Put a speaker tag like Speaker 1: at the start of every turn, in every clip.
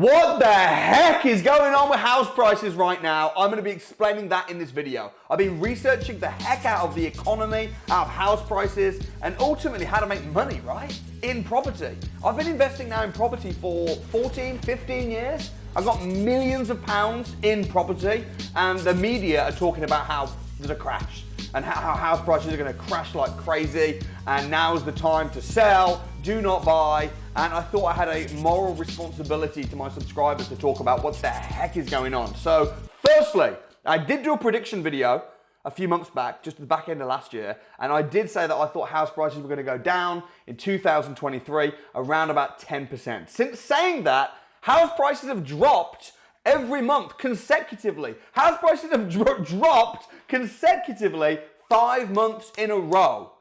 Speaker 1: What the heck is going on with house prices right now? I'm going to be explaining that in this video. I've been researching the heck out of the economy, out of house prices, and ultimately how to make money, right? In property. I've been investing now in property for 14, 15 years. I've got millions of pounds in property, and the media are talking about how there's a crash and how house prices are going to crash like crazy, and now is the time to sell, do not buy. And I thought I had a moral responsibility to my subscribers to talk about what the heck is going on. So firstly, I did do a prediction video a few months back, just at the back end of last year, and I did say that I thought house prices were going to go down in 2023 around about 10%. Since saying that, house prices have dropped every month consecutively. House prices have dropped consecutively 5 months in a row.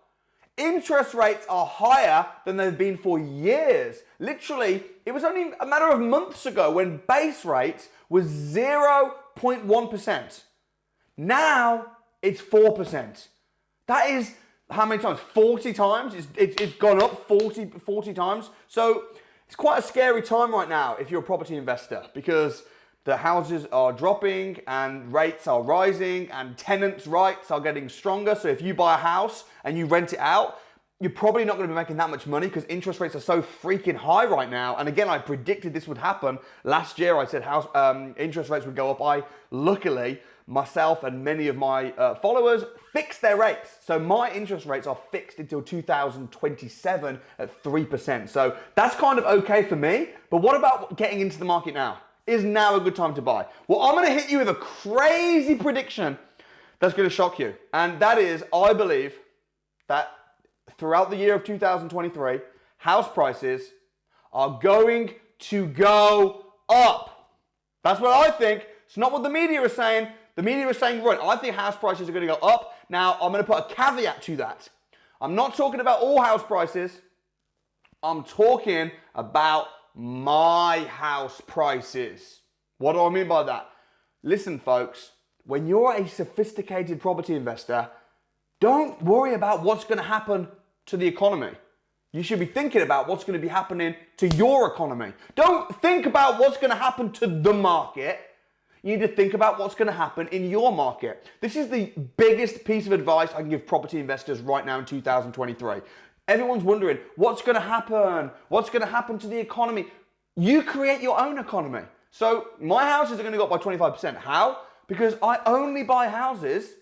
Speaker 1: Interest rates are higher than they've been for years. Literally, it was only a matter of months ago when base rate was 0.1%. Now it's 4%. That is how many times? 40 times? It's gone up 40 times. So it's quite a scary time right now if you're a property investor, because the houses are dropping and rates are rising and tenants' rights are getting stronger. So if you buy a house and you rent it out, you're probably not going to be making that much money because interest rates are so freaking high right now. And again, I predicted this would happen. Last year, I said interest rates would go up. Luckily, myself and many of my followers fixed their rates. So my interest rates are fixed until 2027 at 3%. So that's kind of okay for me. But what about getting into the market now? Is now a good time to buy? Well, I'm going to hit you with a crazy prediction that's going to shock you. And that is, I believe that throughout the year of 2023, house prices are going to go up. That's what I think. It's not what the media is saying. The media is saying, right, I think house prices are going to go up. Now, I'm going to put a caveat to that. I'm not talking about all house prices. I'm talking about my house prices. What do I mean by that? Listen, folks, when you're a sophisticated property investor, don't worry about what's going to happen to the economy. You should be thinking about what's going to be happening to your economy. Don't think about what's going to happen to the market. You need to think about what's going to happen in your market. This is the biggest piece of advice I can give property investors right now in 2023. Everyone's wondering, what's going to happen? What's going to happen to the economy? You create your own economy. So my houses are going to go up by 25%. How? Because I only buy houses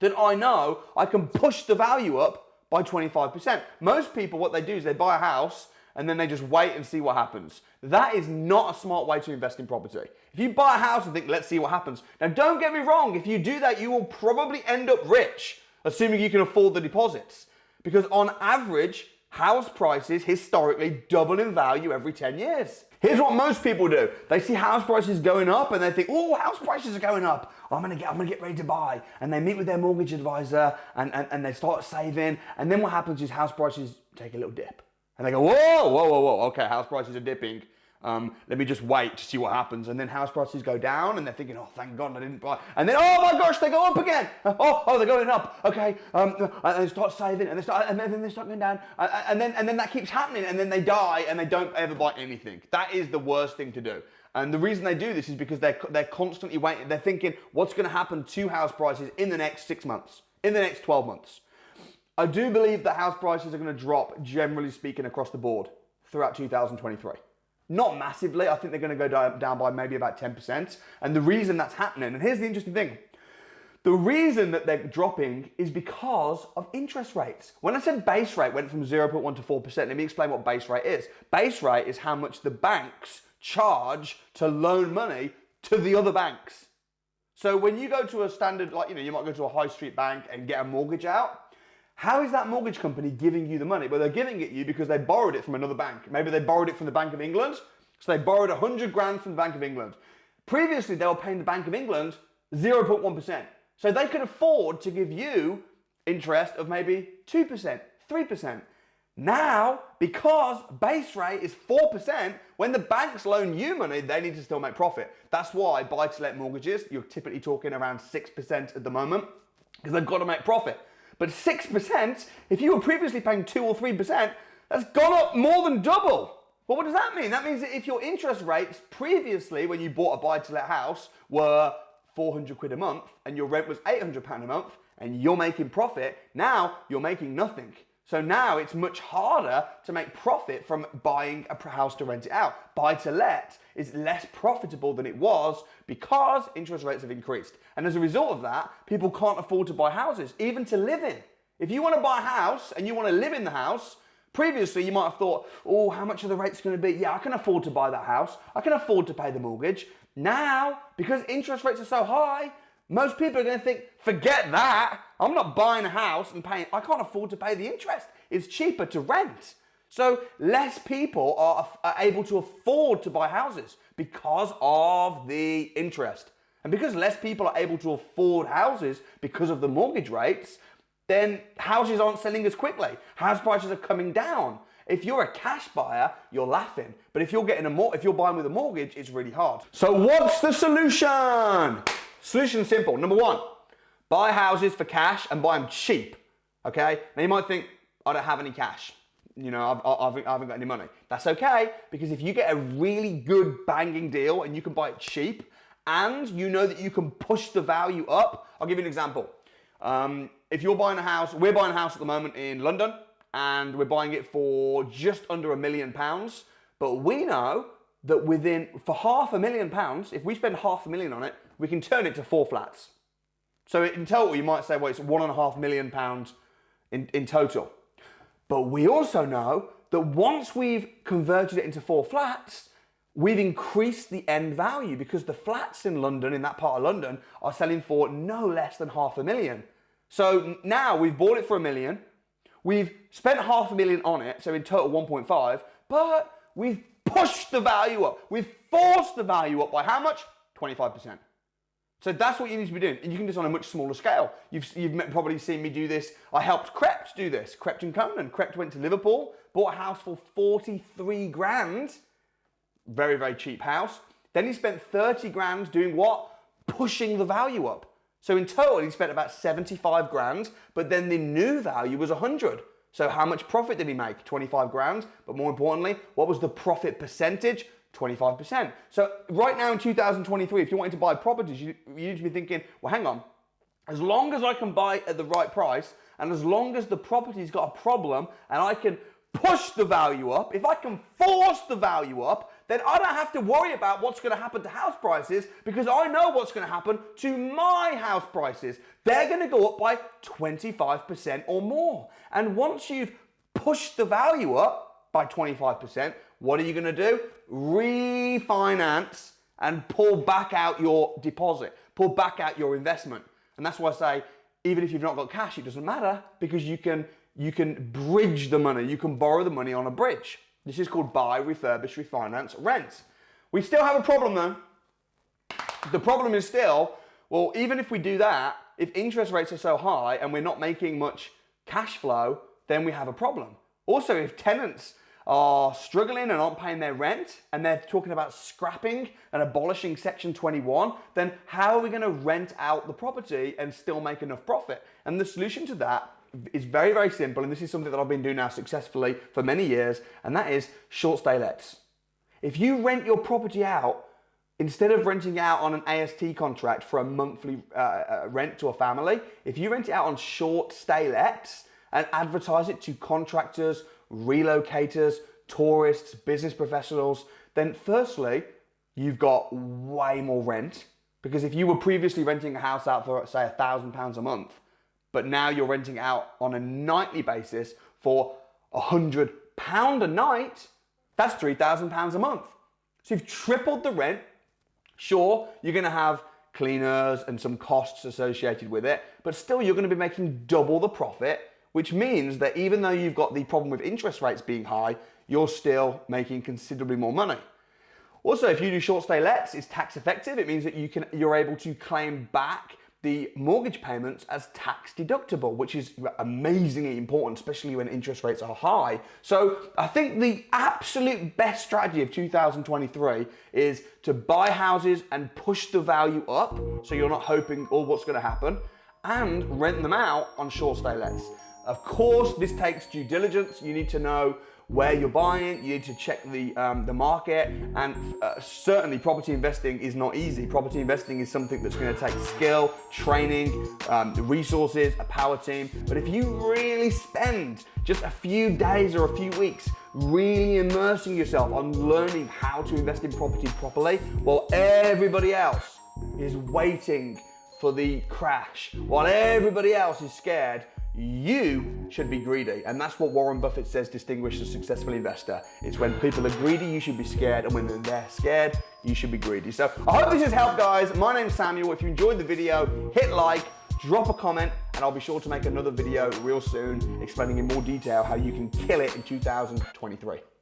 Speaker 1: that I know I can push the value up by 25%. Most people, what they do is they buy a house and then they just wait and see what happens. That is not a smart way to invest in property. If you buy a house and think, let's see what happens. Now, don't get me wrong. If you do that, you will probably end up rich, assuming you can afford the deposits. Because on average, house prices historically double in value every 10 years. Here's what most people do. They see house prices going up and they think, oh, house prices are going up. I'm gonna get ready to buy. And they meet with their mortgage advisor and they start saving. And then what happens is house prices take a little dip. And they go, whoa, okay, house prices are dipping. Let me just wait to see what happens. And then house prices go down and they're thinking, oh, thank God I didn't buy. And then, oh my gosh, they go up again. Oh, they're going up. Okay. And they start saving and then they start going down. And then that keeps happening. And then they die and they don't ever buy anything. That is the worst thing to do. And the reason they do this is because they're constantly waiting. They're thinking, what's going to happen to house prices in the next 6 months, in the next 12 months. I do believe that house prices are going to drop, generally speaking, across the board throughout 2023. Not massively. I think they're going to go down by maybe about 10%. And the reason that's happening, and here's the interesting thing. The reason that they're dropping is because of interest rates. When I said base rate went from 0.1 to 4%, let me explain what base rate is. Base rate is how much the banks charge to loan money to the other banks. So when you go to a standard, you might go to a high street bank and get a mortgage out. How is that mortgage company giving you the money? Well, they're giving it you because they borrowed it from another bank. Maybe they borrowed it from the Bank of England. So they borrowed 100 grand from the Bank of England. Previously, they were paying the Bank of England 0.1%. So they could afford to give you interest of maybe 2%, 3%. Now, because base rate is 4%, when the banks loan you money, they need to still make profit. That's why buy-to-let mortgages, you're typically talking around 6% at the moment, because they've got to make profit. But 6%, if you were previously paying 2 or 3%, that's gone up more than double. Well, what does that mean? That means that if your interest rates previously, when you bought a buy-to-let house, were 400 quid a month and your rent was 800 pound a month and you're making profit, now you're making nothing. So now it's much harder to make profit from buying a house to rent it out. Buy-to-let is less profitable than it was because interest rates have increased. And as a result of that, people can't afford to buy houses, even to live in. If you want to buy a house and you want to live in the house, previously, you might have thought, oh, how much are the rates going to be? Yeah, I can afford to buy that house. I can afford to pay the mortgage. Now, because interest rates are so high, most people are going to think, forget that. I'm not buying a house and paying. I can't afford to pay the interest. It's cheaper to rent. So less people are able to afford to buy houses because of the interest. And because less people are able to afford houses because of the mortgage rates, then houses aren't selling as quickly. House prices are coming down. If you're a cash buyer, you're laughing. But if you're buying with a mortgage, it's really hard. So what's the solution? Solution's simple. Number one, buy houses for cash and buy them cheap. Okay? Now you might think, I don't have any cash. You know, I haven't got any money. That's okay, because if you get a really good banging deal and you can buy it cheap, and you know that you can push the value up. I'll give you an example. If you're buying a house, we're buying a house at the moment in London, and we're buying it for just under £1 million. But we know that for £500,000, if we spend £500,000 on it, we can turn it to 4 flats. So in total, you might say, well, it's £1.5 million in total. But we also know that once we've converted it into 4 flats, we've increased the end value, because the flats in London, in that part of London, are selling for no less than £500,000. So now we've bought it for £1 million, we've spent £500,000 on it, so in total 1.5, but we've pushed the value up. We've forced the value up by how much? 25%. So that's what you need to be doing. And you can do this on a much smaller scale. You've probably seen me do this. I helped Krept do this. Krept and Conan. Krept went to Liverpool, bought a house for 43 grand. Very, very cheap house. Then he spent 30 grand doing what? Pushing the value up. So in total, he spent about 75 grand, but then the new value was 100. So how much profit did he make? 25 grand. But more importantly, what was the profit percentage? 25%. So right now in 2023, if you're wanting to buy properties, you need to be thinking, well, hang on. As long as I can buy at the right price, and as long as the property's got a problem, and I can push the value up, if I can force the value up, then I don't have to worry about what's going to happen to house prices, because I know what's going to happen to my house prices. They're going to go up by 25% or more. And once you've pushed the value up by 25%, what are you going to do? Refinance and pull back out your deposit, pull back out your investment. And that's why I say, even if you've not got cash, it doesn't matter, because you can bridge the money. You can borrow the money on a bridge. This is called buy, refurbish, refinance, rent. We still have a problem though. The problem is still, well, even if we do that, if interest rates are so high and we're not making much cash flow, then we have a problem. Also, if tenants are struggling and aren't paying their rent, and they're talking about scrapping and abolishing Section 21, then how are we going to rent out the property and still make enough profit? And the solution to that is very, very simple, and this is something that I've been doing now successfully for many years, and that is short stay lets. If you rent your property out, instead of renting out on an AST contract for a monthly rent to a family, if you rent it out on short stay lets and advertise it to contractors, relocators, tourists, business professionals, then firstly, you've got way more rent, because if you were previously renting a house out for, say, £1,000 a month, but now you're renting out on a nightly basis for £100 a night, that's £3,000 a month. So you've tripled the rent. Sure, you're going to have cleaners and some costs associated with it, but still you're going to be making double the profit, which means that even though you've got the problem with interest rates being high, you're still making considerably more money. Also, if you do short stay lets, it's tax effective. It means that you're able to claim back the mortgage payments as tax deductible, which is amazingly important, especially when interest rates are high. So I think the absolute best strategy of 2023 is to buy houses and push the value up, so you're not hoping what's going to happen, and rent them out on short stay lets. Of course, this takes due diligence. You need to know where you're buying, you need to check the market, and certainly property investing is not easy. Property investing is something that's going to take skill, training, resources, a power team. But if you really spend just a few days or a few weeks really immersing yourself on learning how to invest in property properly, while everybody else is waiting for the crash, while everybody else is scared, you should be greedy. And that's what Warren Buffett says distinguishes a successful investor. It's when people are greedy, you should be scared, and when they're scared, you should be greedy. So I hope this has helped, guys. My name's Samuel. If you enjoyed the video, hit like, drop a comment, and I'll be sure to make another video real soon explaining in more detail how you can kill it in 2023.